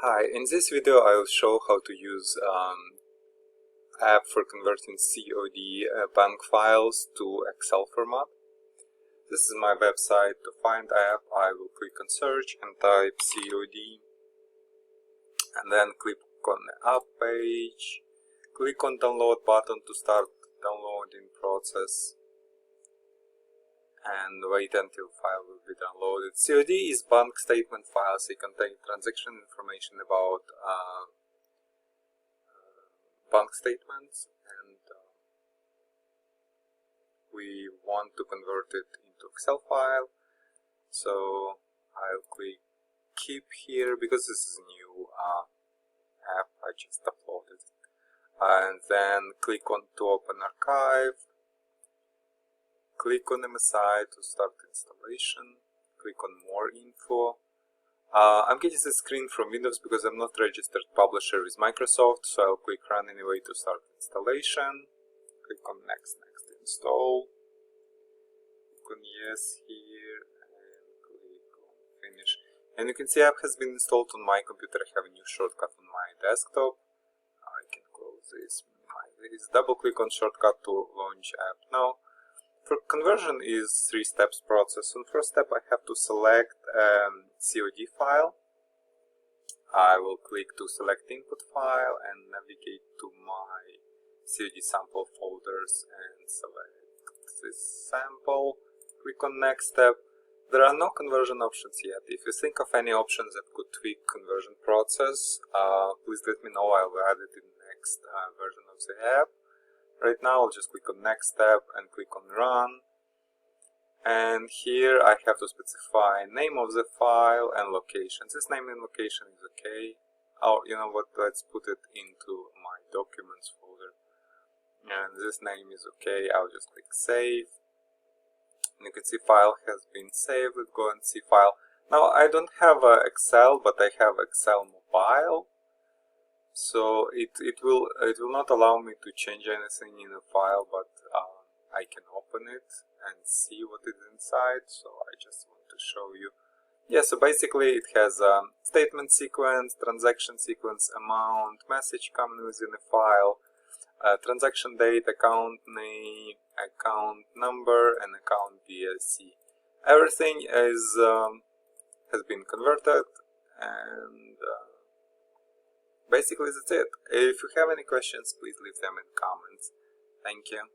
Hi, in this video I'll show how to use app for converting COD bank files to Excel format. This is my website. To find app, I will click on search and type COD and then click on the app page. Click on download button to start downloading process and wait until file will be downloaded. COD is bank statement files. They contain transaction information about bank statements, and we want to convert it into Excel file. So I'll click keep here because this is a new app I just uploaded, and then click on to open archive. Click on MSI to start installation. Click on more info. I'm getting the screen from Windows because I'm not registered publisher with Microsoft, so I'll click run anyway to start installation. Click on next install. Click on yes here and click on finish. And you can see app has been installed on my computer. I have a new shortcut on my desktop. I can close this. Double click on shortcut to launch app now. For conversion is 3 steps process. On first step I have to select COD file. I will click to select input file and navigate to my COD sample folders and select this sample. Click on next step. There are no conversion options yet. If you think of any options that could tweak conversion process, please let me know. I'll add it in the next version of the app. Right now I'll just click on next step and click on run, and here I have to specify name of the file and location. This name and location is okay. Oh, you know what, let's put it into my documents folder, and this name is okay. I'll just click save, and you can see file has been saved. Let's go and see file. Now I don't have Excel, but I have Excel mobile. So it will not allow me to change anything in a file, but I can open it and see what is inside. So I just want to show you. Yeah, so basically it has statement sequence, transaction sequence, amount, message coming within a file, transaction date, account name, account number, and account BSC. Everything is has been converted, and basically that's it. If you have any questions, please leave them in comments. Thank you.